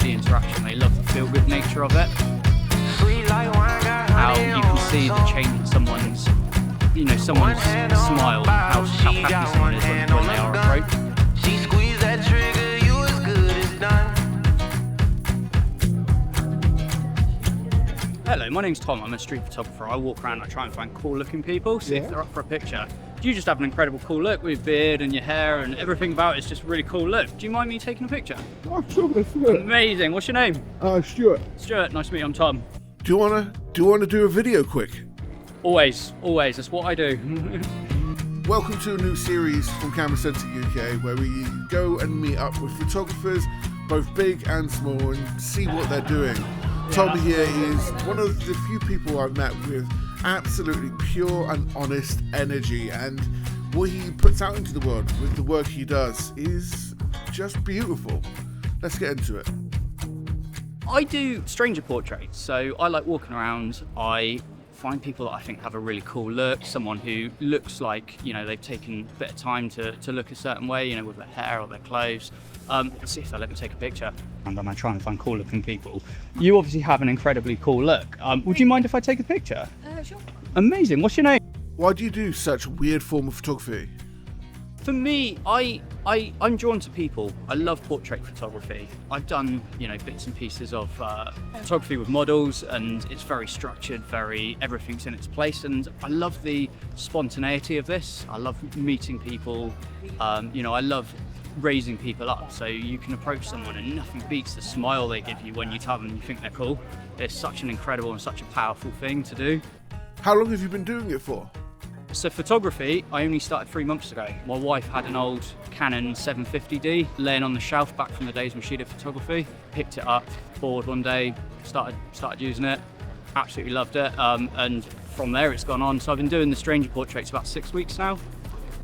the interaction. They love the feel-good nature of it. How you can see the change in someone's smile, how happy someone is when they are approached. Hello, my name's Tom. I'm a street photographer. I walk around, I try and find cool looking people, see if they're up for a picture. You just have an incredible cool look with beard and your hair and everything about it's just a really cool look. Do you mind me taking a picture? Oh, sure, let's do it. Amazing. What's your name? Stuart. Stuart, nice to meet you. I'm Tom. Do you wanna do a video quick? Always. That's what I do. Welcome to a new series from Camera Centre UK where we go and meet up with photographers, both big and small, and see what they're doing. Tom here is one of the few people I've met with absolutely pure and honest energy, and what he puts out into the world with the work he does is just beautiful. Let's get into it. I do stranger portraits, so I like walking around. I find people that I think have a really cool look, someone who looks like, they've taken a bit of time to look a certain way, with their hair or their clothes. See if they'll let me take a picture. And I try and find cool looking people. You obviously have an incredibly cool look. Would you mind if I take a picture? Sure. Amazing. What's your name? Why do you do such a weird form of photography? For me, I'm drawn to people. I love portrait photography. I've done, bits and pieces of photography with models, and it's very structured, everything's in its place, and I love the spontaneity of this. I love meeting people. I love raising people up, so you can approach someone and nothing beats the smile they give you when you tell them you think they're cool. It's such an incredible and such a powerful thing to do. How long have you been doing it for? So photography, I only started 3 months ago. My wife had an old Canon 750D laying on the shelf back from the days when she did photography. Picked it up, bored one day, started using it. Absolutely loved it, and from there it's gone on. So I've been doing the stranger portraits about 6 weeks now.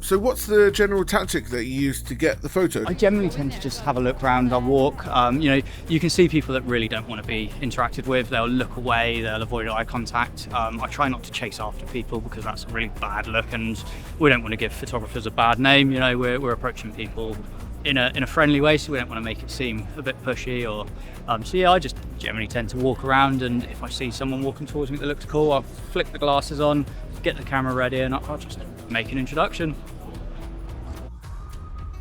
So what's the general tactic that you use to get the photo? I generally tend to just have a look around, I'll walk. You can see people that really don't want to be interacted with. They'll look away, they'll avoid eye contact. I try not to chase after people because that's a really bad look, and we don't want to give photographers a bad name. We're approaching people in a friendly way, so we don't want to make it seem a bit pushy or I just generally tend to walk around, and if I see someone walking towards me that looks cool, I'll flick the glasses on, get the camera ready, and I'll just make an introduction.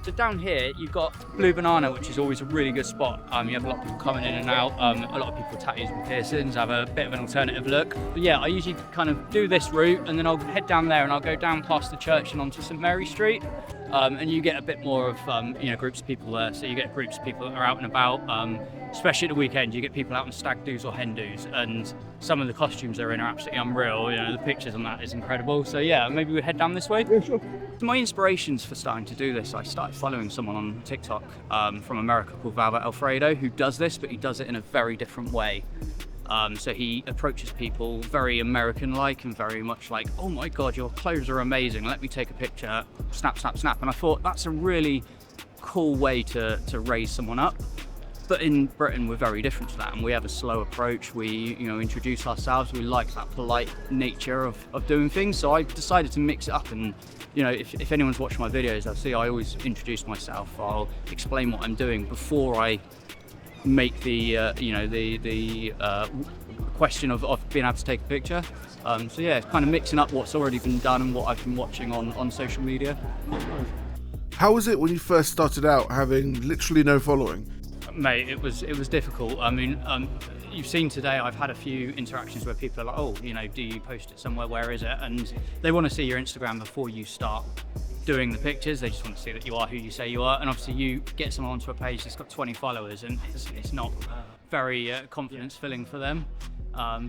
So down here, you've got Blue Banana, which is always a really good spot. You have a lot of people coming in and out. A lot of people with tattoos and piercings have a bit of an alternative look. But yeah, I usually kind of do this route, and then I'll head down there and I'll go down past the church and onto St Mary Street. And you get a bit more of groups of people there. So you get groups of people that are out and about, especially at the weekend. You get people out on stag do's or hen do's, and some of the costumes they're in are absolutely unreal. The pictures on that is incredible. So yeah, maybe we head down this way. Yeah, sure. My inspirations for starting to do this, I started following someone on TikTok from America called Velvet Alfredo, who does this, but he does it in a very different way. So he approaches people very American-like and very much like, oh my God, your clothes are amazing, let me take a picture, snap, snap, snap. And I thought that's a really cool way to raise someone up. But in Britain, we're very different to that, and we have a slow approach. We, introduce ourselves. We like that polite nature of doing things. So I decided to mix it up, and if anyone's watched my videos, they'll see I always introduce myself. I'll explain what I'm doing before I make the question of being able to take a picture. So yeah, it's kind of mixing up what's already been done and what I've been watching on social media. How was it when you first started out having literally no following? Mate, it was difficult. You've seen today, I've had a few interactions where people are like, oh, do you post it somewhere, where is it? And they want to see your Instagram before you start doing the pictures. They just want to see that you are who you say you are. And obviously you get someone onto a page that's got 20 followers, and it's not very confidence filling for them.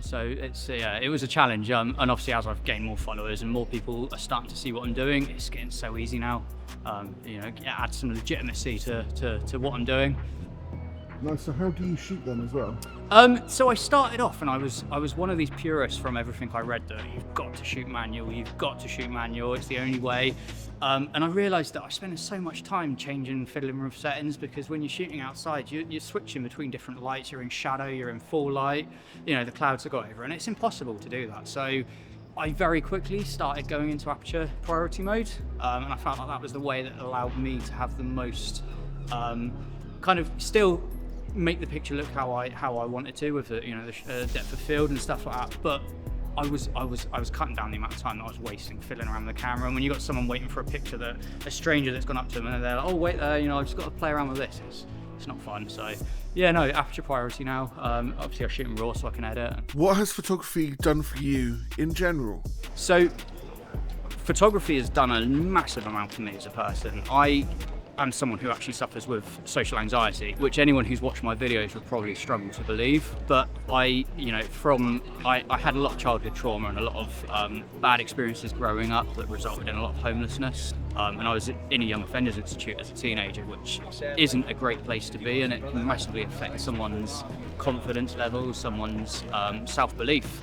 So it was a challenge. And obviously as I've gained more followers and more people are starting to see what I'm doing, it's getting so easy now. It adds some legitimacy to what I'm doing. Nice. So how do you shoot them as well? So I started off, and I was one of these purists from everything I read that you've got to shoot manual, it's the only way. And I realised that I spend so much time changing, fiddling with settings, because when you're shooting outside, you're switching between different lights, you're in shadow, you're in full light, the clouds have got over, and it's impossible to do that. So I very quickly started going into aperture priority mode, and I felt like that was the way that allowed me to have the most kind of still make the picture look how I wanted to, with the depth of field and stuff like that. But I was cutting down the amount of time that I was wasting fiddling around with the camera. And when you got someone waiting for a picture, that a stranger that's gone up to them and they're like, oh wait there, I've just got to play around with this. It's not fun. So yeah, no, aperture priority now. Obviously I shoot in RAW so I can edit. What has photography done for you in general? So photography has done a massive amount for me as a person. I am someone who actually suffers with social anxiety, which anyone who's watched my videos would probably struggle to believe. But I had a lot of childhood trauma and a lot of bad experiences growing up that resulted in a lot of homelessness. And I was in a young offenders institute as a teenager, which isn't a great place to be, and it can massively affect someone's confidence levels, someone's self-belief.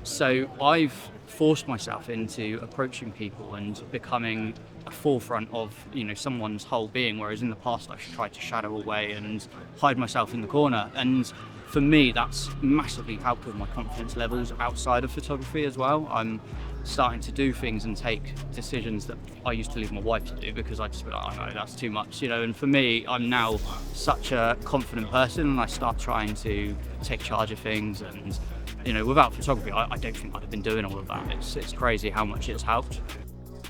So I've forced myself into approaching people and becoming a forefront of someone's whole being, whereas in the past I tried to shadow away and hide myself in the corner. And for me, that's massively helped with my confidence levels outside of photography as well. I'm starting to do things and take decisions that I used to leave my wife to do, because I just be like, oh no, that's too much, and for me, I'm now such a confident person, and I start trying to take charge of things. And without photography, I don't think I'd have been doing all of that. It's crazy how much it's helped.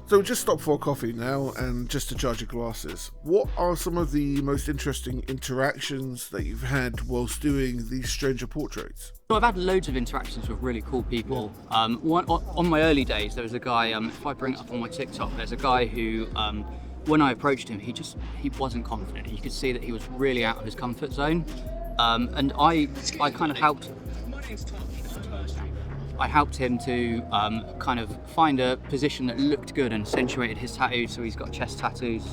So just stop for coffee now, and just to charge your glasses. What are some of the most interesting interactions that you've had whilst doing these stranger portraits? So I've had loads of interactions with really cool people. On my early days, there was a guy, if I bring it up on my TikTok, there's a guy who, when I approached him, he wasn't confident. You could see that he was really out of his comfort zone. And I kind of helped. I helped him to kind of find a position that looked good and accentuated his tattoos. So he's got chest tattoos.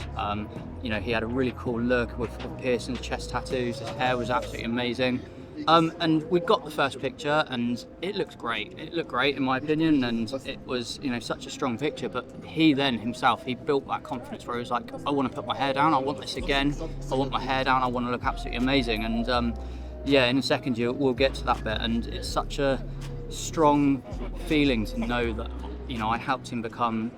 He had a really cool look with piercings, chest tattoos. His hair was absolutely amazing. And we got the first picture, and it looked great. It looked great in my opinion, and it was such a strong picture. But he then himself, he built that confidence where he was like, I want to put my hair down. I want this again. I want my hair down. I want to look absolutely amazing. And yeah, in a second we'll get to that bit, and it's such a strong feeling to know that I helped him become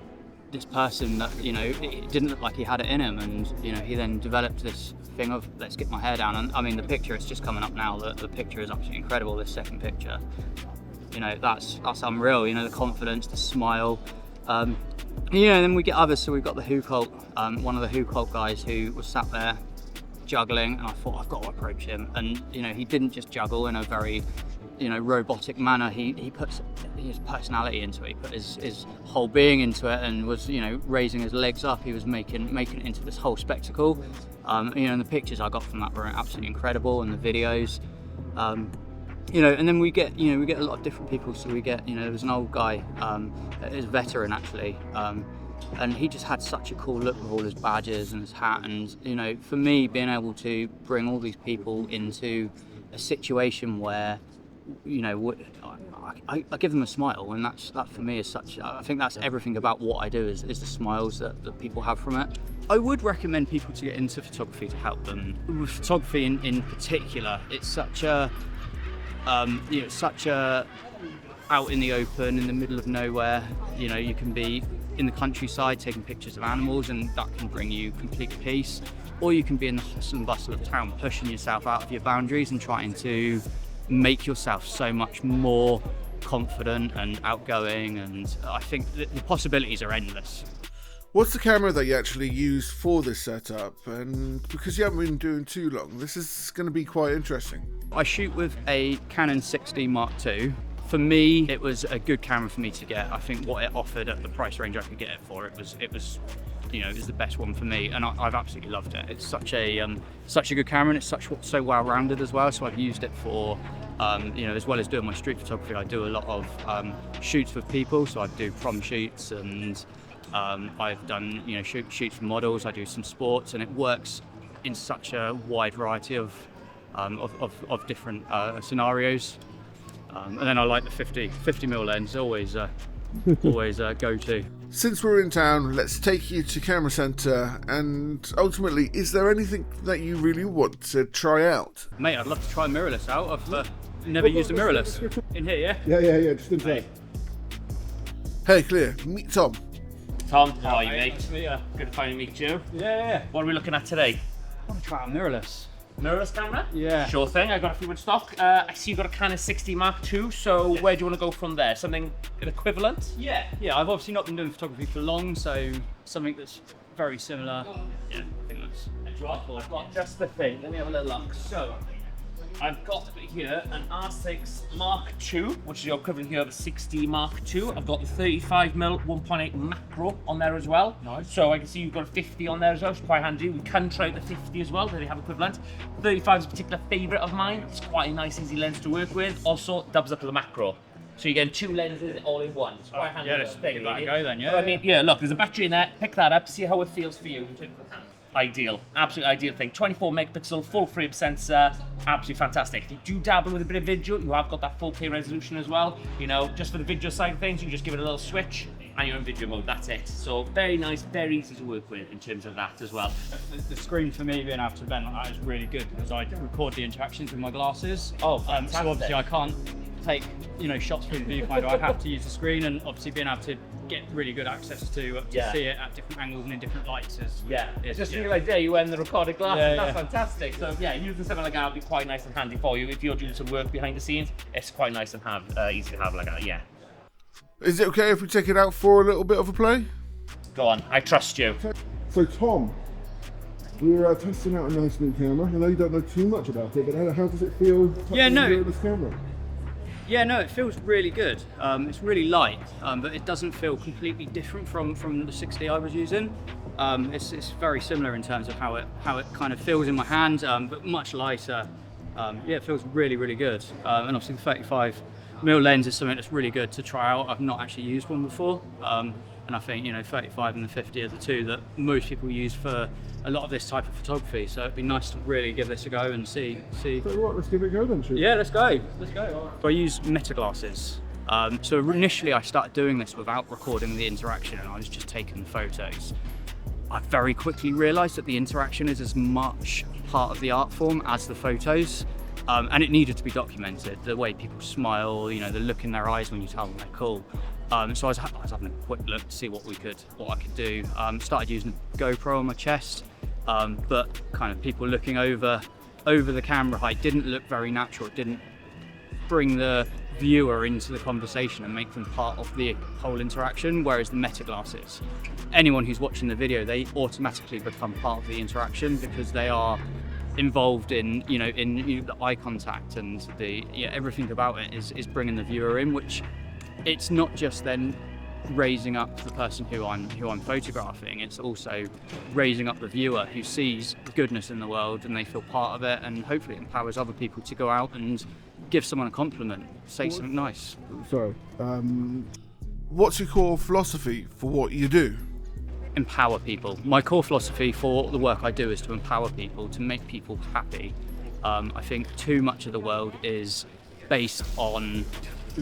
this person that it didn't look like he had it in him, and he then developed this thing of, let's get my hair down. And I mean, the picture, it's just coming up now, the picture is absolutely incredible. This second picture, that's unreal. The confidence, the smile. Then we get others. So we've got the Who cult, one of the Who cult guys who was sat there juggling, and I thought, I've got to approach him. And he didn't just juggle in a very robotic manner. He put his personality into it. He put his whole being into it, and was raising his legs up. He was making it into this whole spectacle. And the pictures I got from that were absolutely incredible, and the videos. And then we get a lot of different people. So we get there was an old guy, he's a veteran actually, and he just had such a cool look with all his badges and his hat. And for me, being able to bring all these people into a situation where I give them a smile, and that for me is such. I think that's everything about what I do is the smiles that people have from it. I would recommend people to get into photography to help them. With photography in particular, it's such a out in the open, in the middle of nowhere. You can be in the countryside taking pictures of animals, and that can bring you complete peace. Or you can be in the hustle and bustle of town, pushing yourself out of your boundaries and trying to make yourself so much more confident and outgoing, and I think the possibilities are endless. What's the camera that you actually use for this setup? And because you haven't been doing too long, this is going to be quite interesting. I shoot with a Canon 6D Mark II. For me, it was a good camera for me to get. I think what it offered at the price range I could get it for, it was the best one for me, and I've absolutely loved it. It's such a good camera, and it's so well-rounded as well. So I've used it for, as well as doing my street photography, I do a lot of shoots with people. So I do prom shoots, and I've done shoots for models. I do some sports, and it works in such a wide variety of different scenarios. And then I like the 50mm lens, always go-to. Since we're in town, let's take you to Camera Centre, and ultimately, is there anything that you really want to try out? Mate, I'd love to try mirrorless out. I've never used a mirrorless. In here, yeah? Yeah, just inside. Hey, Clear, meet Tom. Tom, how are you, mate? Nice to meet you. Good to finally meet you. Yeah. What are we looking at today? I want to try out mirrorless. Mirrorless camera? Yeah. Sure thing, I got a few in stock. I see you got a Canon 60 Mark II, so where do you want to go from there? Something an equivalent? Yeah, I've obviously not been doing photography for long, so something that's very similar. Yeah, I think that's. I've got just the thing. Let me have a little look. So, I've got here an R6 Mark II, which is your equivalent here of a 60 Mark II. I've got the 35mm 1.8 macro on there as well. Nice. So I can see you've got a 50 on there as well, which is quite handy. We can try the 50 as well, they have equivalent. 35 is a particular favourite of mine. It's quite a nice, easy lens to work with. Also, doubles up to the macro. So you're getting two lenses all in one. It's quite handy. Yeah, let's give that a go then, yeah. But I mean, yeah, look, there's a battery in there. Pick that up, see how it feels for you in terms of the hand. Ideal, absolutely ideal thing. 24 megapixel, full frame sensor, absolutely fantastic. If you do dabble with a bit of video, you have got that 4K resolution as well. You know, just for the video side of things, you just give it a little switch and you're in video mode, that's it. So very nice, very easy to work with in terms of that as well. The screen for me being able to bend like that is really good because I record the interactions with my glasses. Oh, so fantastic. obviously I can't take shots through the viewfinder. I have to use the screen, and obviously being able to get really good access to see it at different angles and in different lights is Just to give you an idea, you wear the recorded glasses, that's yeah. fantastic. So yeah, using something like that would be quite nice and handy for you. If you're doing some work behind the scenes, it's quite nice and easy to have like that, yeah. Is it okay if we take it out for a little bit of a play? Go on, I trust you. So Tom, we're testing out a nice new camera. I know you don't know too much about it, but how does it feel touching this camera? Yeah, no, it feels really good. It's really light, but it doesn't feel completely different from the 60 I was using. It's very similar in terms of how it kind of feels in my hand, but much lighter. Yeah, it feels really, really good. And obviously the 35mm lens is something that's really good to try out. I've not actually used one before. And I think 35 and the 50 are the two that most people use for a lot of this type of photography. So it'd be nice to really give this a go and see. So what? Let's give it a go then. Yeah, let's go. So I use meta glasses. So initially I started doing this without recording the interaction, and I was just taking the photos. I very quickly realised that the interaction is as much part of the art form as the photos. And it needed to be documented. The way people smile, the look in their eyes when you tell them they're cool. So I was having a quick look to see what I could do. Started using a GoPro on my chest, but kind of people looking over the camera height didn't look very natural. It didn't bring the viewer into the conversation and make them part of the whole interaction. Whereas the meta glasses, anyone who's watching the video, they automatically become part of the interaction because they are involved in the eye contact, and everything about it is bringing the viewer in, which it's not just then raising up the person who I'm photographing, it's also raising up the viewer who sees the goodness in the world and they feel part of it, and hopefully it empowers other people to go out and give someone a compliment, say something nice. Sorry, what's your core philosophy for what you do? Empower people. My core philosophy for the work I do is to empower people, to make people happy. I think too much of the world is based on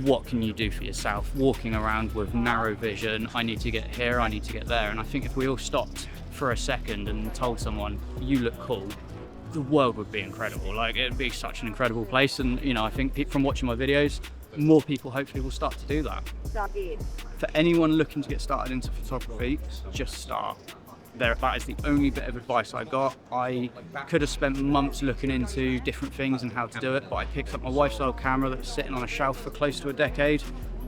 what can you do for yourself, walking around with narrow vision, I need to get here, I need to get there. And I think if we all stopped for a second and told someone, you look cool, the world would be incredible. Like, it'd be such an incredible place. And I think from watching my videos, more people hopefully will start to do that. For anyone looking to get started into photography, just start. That is the only bit of advice I got. I could have spent months looking into different things and how to do it, but I picked up my wife's old camera that was sitting on a shelf for close to a decade,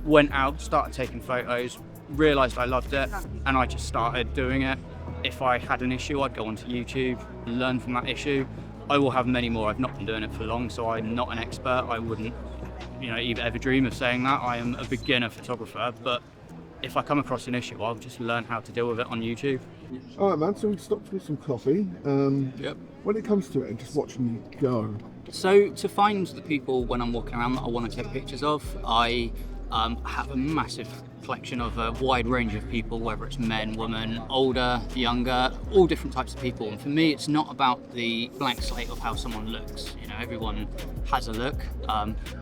went out, started taking photos, realised I loved it, and I just started doing it. If I had an issue, I'd go onto YouTube, learn from that issue. I will have many more. I've not been doing it for long, so I'm not an expert. I wouldn't ever dream of saying that. I am a beginner photographer, but if I come across an issue, I'll just learn how to deal with it on YouTube. All right, man, so we stopped with some coffee. Yep. When it comes to it and just watching you go. So to find the people when I'm walking around that I want to take pictures of, I have a massive collection of a wide range of people, whether it's men, women, older, younger, all different types of people. And for me, it's not about the blank slate of how someone looks. Everyone has a look.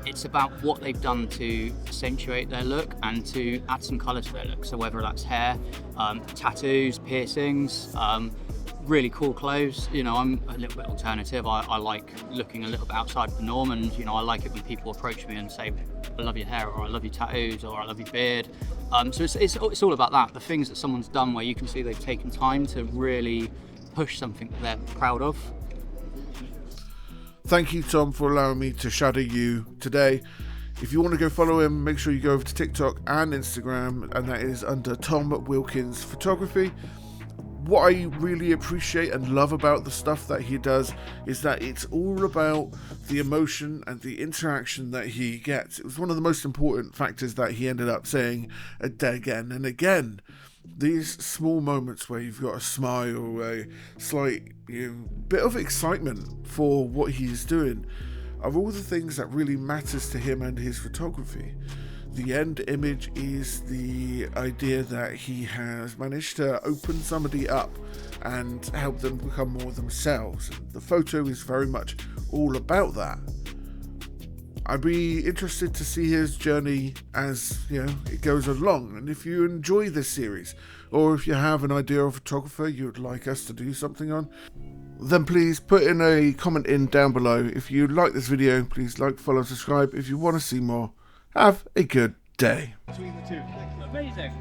It's about what they've done to accentuate their look and to add some colour to their look. So whether that's hair, tattoos, piercings, really cool clothes. I'm a little bit alternative. I like looking a little bit outside of the norm, and I like it when people approach me and say, I love your hair, or I love your tattoos, or I love your beard. So it's all about that, the things that someone's done where you can see they've taken time to really push something that they're proud of. Thank you, Tom, for allowing me to shadow you today. If you want to go follow him, make sure you go over to TikTok and Instagram, and that is under Tom Wilkins Photography. What I really appreciate and love about the stuff that he does is that it's all about the emotion and the interaction that he gets. It was one of the most important factors that he ended up saying again and again. These small moments where you've got a smile or a slight bit of excitement for what he's doing are all the things that really matters to him and his photography. The end image is the idea that he has managed to open somebody up and help them become more themselves. The photo is very much all about that. I'd be interested to see his journey as it goes along, and if you enjoy this series, or if you have an idea of a photographer you would like us to do something on, then please put in a comment in down below. If you like this video, please like, follow, subscribe. If you want to see more, have a good day. Between the two. Amazing.